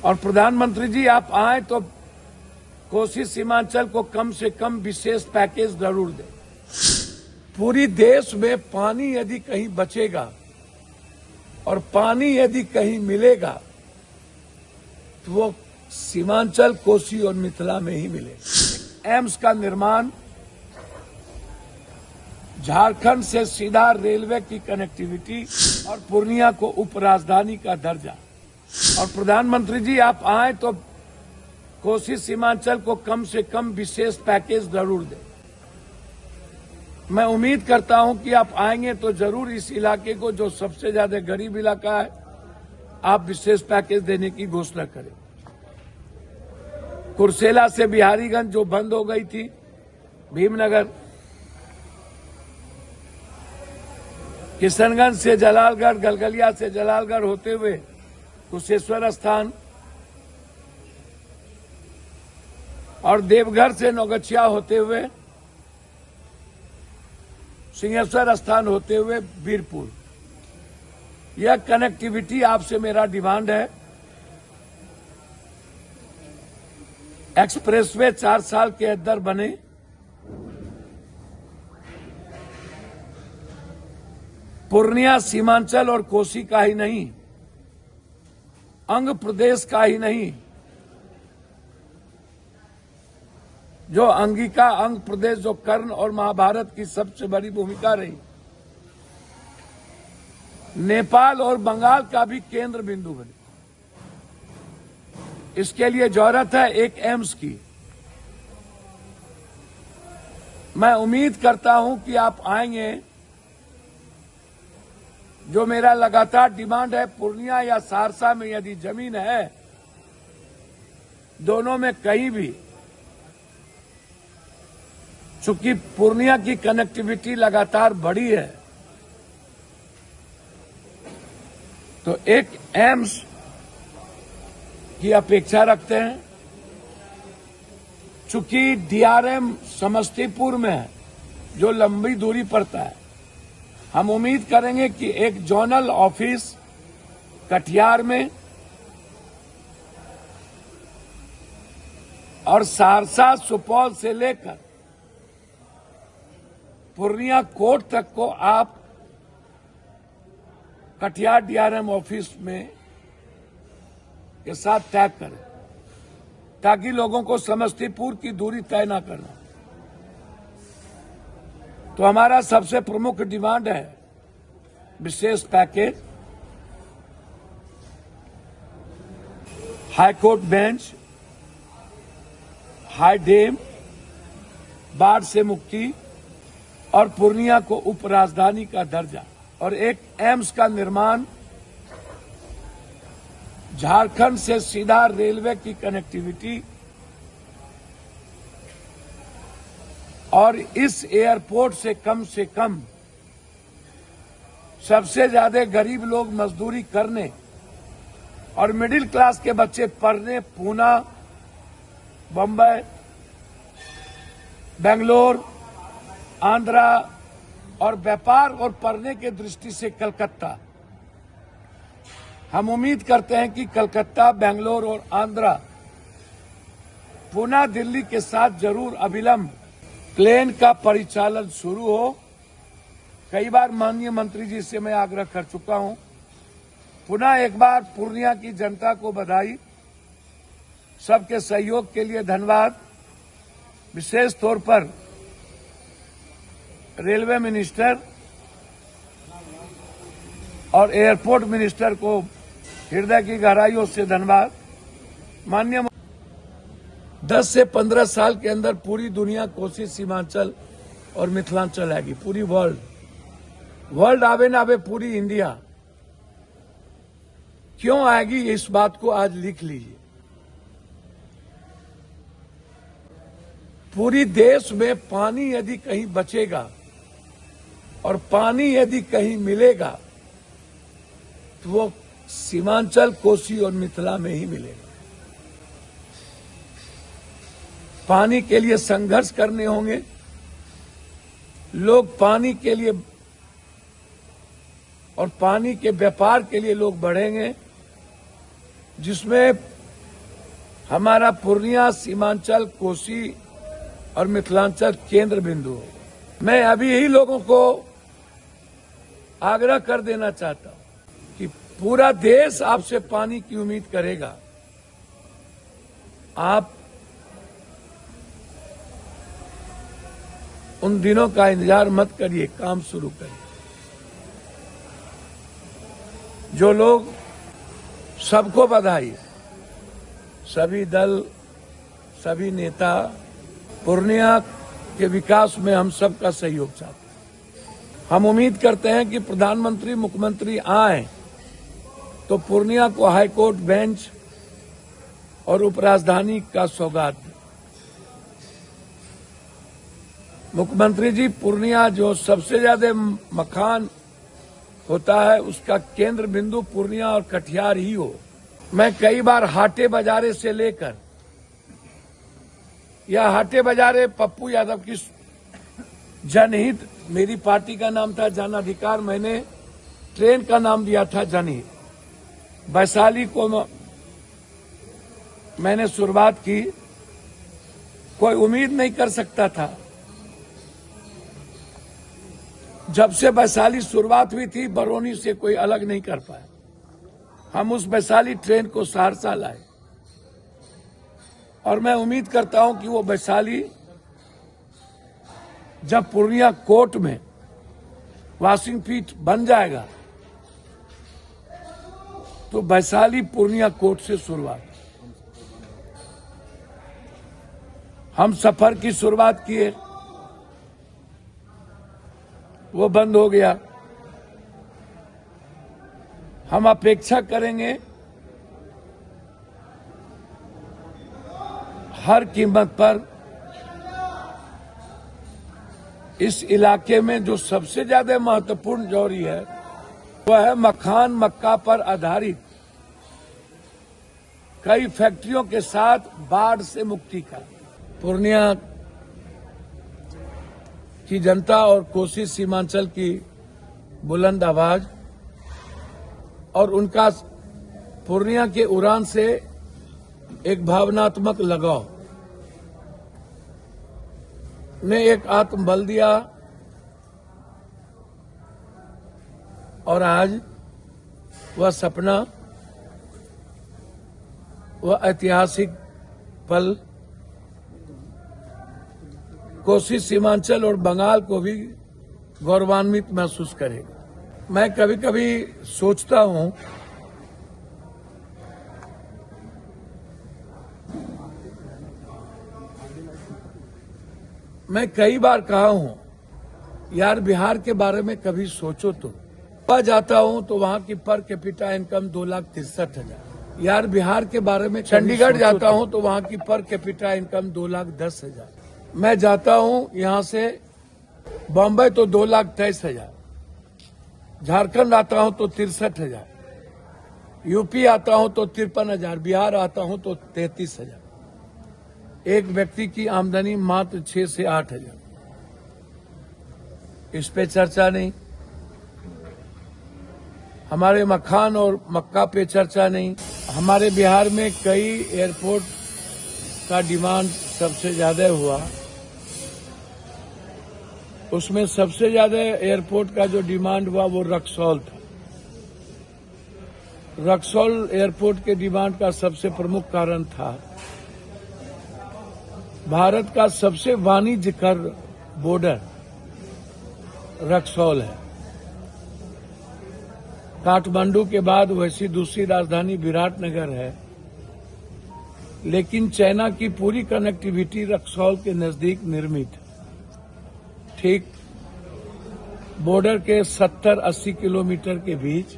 और प्रधानमंत्री जी आप आए तो कोसी सीमांचल को कम से कम विशेष पैकेज जरूर दें। पूरी देश में पानी यदि कहीं बचेगा और पानी यदि कहीं मिलेगा तो वो सीमांचल, कोसी और मिथिला में ही मिलेगा। एम्स का निर्माण, झारखंड से सीधा रेलवे की कनेक्टिविटी और पूर्णिया को उपराजधानी का दर्जा। और प्रधानमंत्री जी आप आए तो कोसी सीमांचल को कम से कम विशेष पैकेज जरूर दें। मैं उम्मीद करता हूं कि आप आएंगे तो जरूर इस इलाके को, जो सबसे ज्यादा गरीब इलाका है, आप विशेष पैकेज देने की घोषणा करें। कुर्सेला से बिहारीगंज जो बंद हो गई थी, भीमनगर, किशनगंज से जलालगढ़, गलगलिया से जलालगढ़ होते हुए कुशेश्वर स्थान और देवघर से नौगछिया होते हुए सिंहेश्वर स्थान होते हुए वीरपुर, यह कनेक्टिविटी आपसे मेरा डिमांड है। एक्सप्रेसवे 4 साल के अंदर बने, पूर्णिया सीमांचल और कोसी का ही नहीं, अंग प्रदेश का ही नहीं, जो अंगिका अंग प्रदेश, जो कर्ण और महाभारत की सबसे बड़ी भूमिका रही, नेपाल और बंगाल का भी केंद्र बिंदु बने। इसके लिए जरूरत है एक एम्स की। मैं उम्मीद करता हूं कि आप आएंगे। जो मेरा लगातार डिमांड है, पूर्णिया या सहरसा में यदि जमीन है, दोनों में कहीं भी, चूंकि पूर्णिया की कनेक्टिविटी लगातार बढ़ी है, तो एक एम्स की अपेक्षा रखते हैं। चूंकि डीआरएम समस्तीपुर में है, जो लंबी दूरी पड़ता है, हम उम्मीद करेंगे कि एक जोनल ऑफिस कटिहार में और सहरसा, सुपौल से लेकर पूर्णिया कोर्ट तक को आप कटिहार डीआरएम ऑफिस में के साथ टैग करें, ताकि लोगों को समस्तीपुर की दूरी तय न करना। तो हमारा सबसे प्रमुख डिमांड है विशेष package, high court bench, high dam, बाढ़ से मुक्ति और पूर्णिया को उपराजधानी का दर्जा, और एक एम्स का निर्माण, झारखंड से सीधा रेलवे की कनेक्टिविटी और इस एयरपोर्ट से कम सबसे ज्यादा गरीब लोग मजदूरी करने और मिडिल क्लास के बच्चे पढ़ने पूना, बम्बई, बेंगलोर, आंध्रा और व्यापार और पढ़ने के दृष्टि से कलकत्ता। हम उम्मीद करते हैं कि कलकत्ता, बेंगलोर और आंध्रा, पूना, दिल्ली के साथ जरूर अविलंब प्लेन का परिचालन शुरू हो। कई बार माननीय मंत्री जी से मैं आग्रह कर चुका हूं। पुनः एक बार पूर्णिया की जनता को बधाई, सबके सहयोग के लिए धन्यवाद। विशेष तौर पर रेलवे मिनिस्टर और एयरपोर्ट मिनिस्टर को हृदय की गहराइयों से धन्यवाद। माननीय 10 से 15 साल के अंदर पूरी दुनिया कोसी सीमांचल और मिथिलांचल आएगी, पूरी वर्ल्ड आवे ना आवे, पूरी इंडिया क्यों आएगी, इस बात को आज लिख लीजिए। पूरी देश में पानी यदि कहीं बचेगा और पानी यदि कहीं मिलेगा तो वो सीमांचल, कोसी और मिथिला में ही मिलेगा। पानी के लिए संघर्ष करने होंगे, लोग पानी के लिए और पानी के व्यापार के लिए लोग बढ़ेंगे, जिसमें हमारा पूर्णिया सीमांचल, कोसी और मिथिलांचल केंद्र बिंदु हो। मैं अभी यही लोगों को आग्रह कर देना चाहता हूं कि पूरा देश आपसे पानी की उम्मीद करेगा। आप उन दिनों का इंतजार मत करिए, काम शुरू करिए। जो लोग, सबको बधाई, सभी दल, सभी नेता पूर्णिया के विकास में हम सबका सहयोग चाहते हैं। हम उम्मीद करते हैं कि प्रधानमंत्री, मुख्यमंत्री आए तो पूर्णिया को हाईकोर्ट बेंच और उपराजधानी का सौगात दें। मुख्यमंत्री जी, पूर्णिया जो सबसे ज्यादा मकान होता है उसका केंद्र बिंदु पूर्णिया और कटिहार ही हो। मैं कई बार हाटे बाजारे से लेकर या हाटे बाजारे पप्पू यादव की जनहित, मेरी पार्टी का नाम था जन अधिकार, मैंने ट्रेन का नाम दिया था जनहित। वैशाली को मैंने शुरुआत की, कोई उम्मीद नहीं कर सकता था। जब से वैशाली शुरुआत हुई थी, बरौनी से कोई अलग नहीं कर पाया। हम उस वैशाली ट्रेन को सहरसा लाए और मैं उम्मीद करता हूं कि वो वैशाली जब पूर्णिया कोर्ट में वॉशिंग पीठ बन जाएगा तो वैशाली पूर्णिया कोर्ट से शुरुआत। हम सफर की शुरुआत किए, वो बंद हो गया। हम अपेक्षा करेंगे हर कीमत पर इस इलाके में जो सबसे ज्यादा महत्वपूर्ण जौहरी है वह है मखान मक्का पर आधारित कई फैक्ट्रियों के साथ बाढ़ से मुक्ति का। पूर्णिया की जनता और कोसी सीमांचल की बुलंद आवाज और उनका पूर्णिया के उड़ान से एक भावनात्मक लगाव ने एक आत्मबल दिया और आज वह सपना, वह ऐतिहासिक पल कोसी सीमांचल और बंगाल को भी गौरवान्वित महसूस करेगा। मैं कभी कभी सोचता हूं मैं कई बार कहा हूं, यार बिहार के बारे में कभी सोचो तो। वहां जाता हूं तो वहां की पर कैपिटा इनकम 2,63,000। यार बिहार के बारे में चंडीगढ़ जाता हूं तो वहां की पर कैपिटा इनकम 2,10,000। मैं जाता हूं यहां से बॉम्बे तो 2,23,000। झारखंड आता हूं तो 63,000। यूपी आता हूं तो 53,000। बिहार आता हूं तो 33,000। एक व्यक्ति की आमदनी मात्र 6 से 8,000। इस पे चर्चा नहीं, हमारे मखान और मक्का पे चर्चा नहीं। हमारे बिहार में कई एयरपोर्ट का डिमांड सबसे ज्यादा हुआ, उसमें सबसे ज्यादा एयरपोर्ट का जो डिमांड हुआ वो रक्सौल था। रक्सौल एयरपोर्ट के डिमांड का सबसे प्रमुख कारण था भारत का सबसे वाणिज्यकर बॉर्डर रक्सौल है। काठमांडू के बाद वैसी दूसरी राजधानी विराटनगर है, लेकिन चाइना की पूरी कनेक्टिविटी रक्सौल के नजदीक निर्मित है। ठीक बॉर्डर के 70-80 किलोमीटर के बीच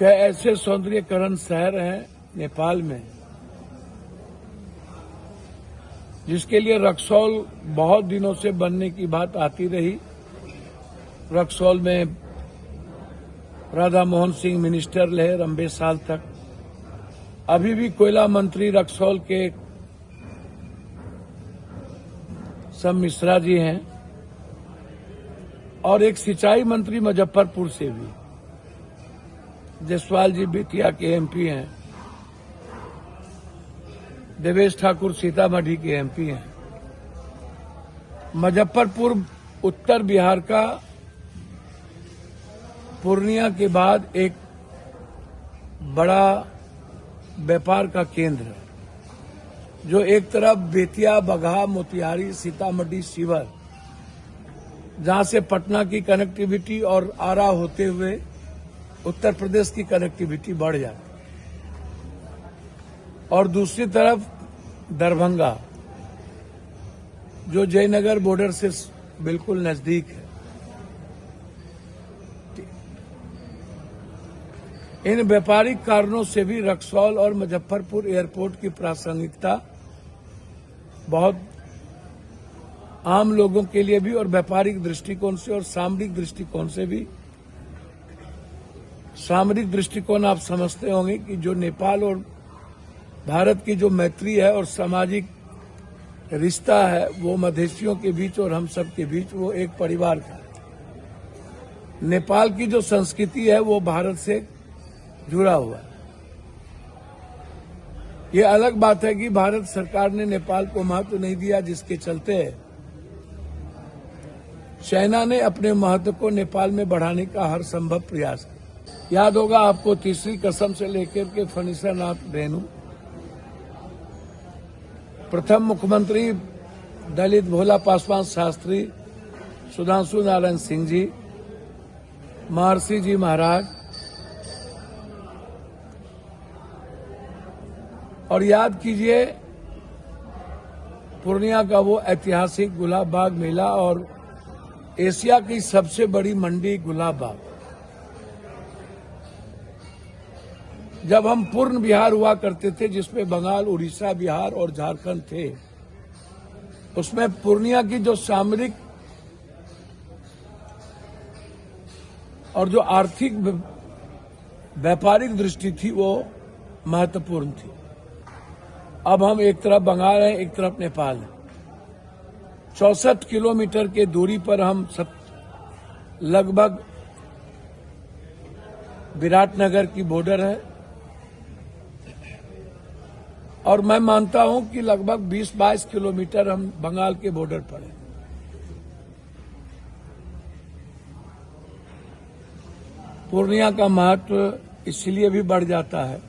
कई ऐसे सौंदर्यीकरण शहर हैं नेपाल में जिसके लिए रक्सौल बहुत दिनों से बनने की बात आती रही। रक्सौल में राधा मोहन सिंह मिनिस्टर रहे लंबे साल तक। अभी भी कोयला मंत्री रक्सौल के सब मिश्रा जी हैं और एक सिंचाई मंत्री मुजफ्फरपुर से भी। जसवाल जी बेतिया के एमपी हैं, देवेश ठाकुर सीतामढ़ी के एमपी हैं। मुजफ्फरपुर उत्तर बिहार का पूर्णिया के बाद एक बड़ा व्यापार का केंद्र है, जो एक तरफ बेतिया, बगहा, मोतिहारी, सीतामढ़ी, शिवहर, जहां से पटना की कनेक्टिविटी और आरा होते हुए उत्तर प्रदेश की कनेक्टिविटी बढ़ जाती, और दूसरी तरफ दरभंगा, जो जयनगर बॉर्डर से बिल्कुल नजदीक है। इन व्यापारिक कारणों से भी रक्सौल और मुजफ्फरपुर एयरपोर्ट की प्रासंगिकता बहुत आम लोगों के लिए भी और व्यापारिक दृष्टिकोण से और सामरिक दृष्टिकोण से भी। सामरिक दृष्टिकोण आप समझते होंगे कि जो नेपाल और भारत की जो मैत्री है और सामाजिक रिश्ता है, वो मधेशियों के बीच और हम सब के बीच वो एक परिवार का है। नेपाल की जो संस्कृति है वो भारत से जुड़ा हुआ है। ये अलग बात है कि भारत सरकार ने नेपाल को महत्व नहीं दिया, जिसके चलते चाइना ने अपने महत्व को नेपाल में बढ़ाने का हर संभव प्रयास किया। याद होगा आपको, तीसरी कसम से लेकर के फणीसरनाथ रेणु, प्रथम मुख्यमंत्री दलित भोला पासवान शास्त्री, सुधांशु नारायण सिंह जी, महर्षि जी महाराज, और याद कीजिए पूर्णिया का वो ऐतिहासिक गुलाब बाग मेला और एशिया की सबसे बड़ी मंडी गुलाब बाग। जब हम पूर्ण बिहार हुआ करते थे, जिसमें बंगाल, उड़ीसा, बिहार और झारखंड थे, उसमें पूर्णिया की जो सामरिक और जो आर्थिक व्यापारिक दृष्टि थी वो महत्वपूर्ण थी। अब हम एक तरफ बंगाल है, एक तरफ नेपाल है। 64 किलोमीटर के दूरी पर हम सब लगभग विराटनगर की बॉर्डर है, और मैं मानता हूं कि लगभग 20-22 किलोमीटर हम बंगाल के बॉर्डर पर हैं। पूर्णिया का महत्व इसलिए भी बढ़ जाता है,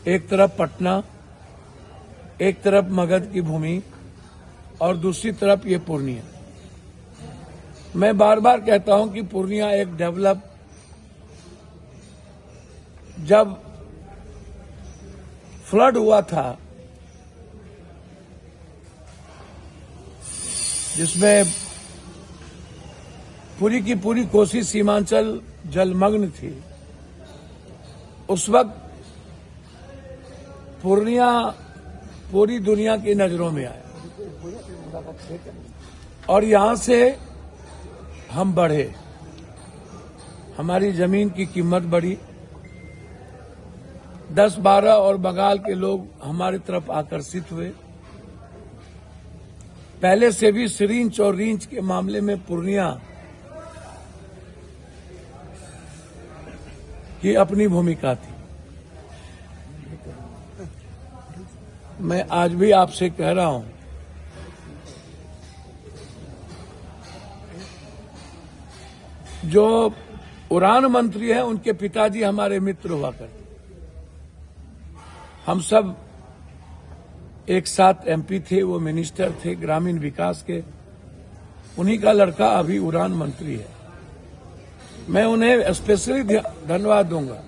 एक तरफ पटना, एक तरफ मगध की भूमि और दूसरी तरफ ये पूर्णिया। मैं बार बार कहता हूं कि पूर्णिया एक डेवलप, जब फ्लड हुआ था जिसमें पूरी की पूरी कोसी सीमांचल जलमग्न थी, उस वक्त पूर्णिया पूरी दुनिया की नजरों में आया, और यहां से हम बढ़े, हमारी जमीन की कीमत बढ़ी, 10-12 और बंगाल के लोग हमारी तरफ आकर्षित हुए। पहले से भी सिरिंज और रींच के मामले में पूर्णिया की अपनी भूमिका थी। मैं आज भी आपसे कह रहा हूं, जो उड़ान मंत्री हैं उनके पिताजी हमारे मित्र हुआ करते। हम सब एक साथ एमपी थे, वो मिनिस्टर थे ग्रामीण विकास के, उन्हीं का लड़का अभी उड़ान मंत्री है। मैं उन्हें स्पेशली धन्यवाद दूंगा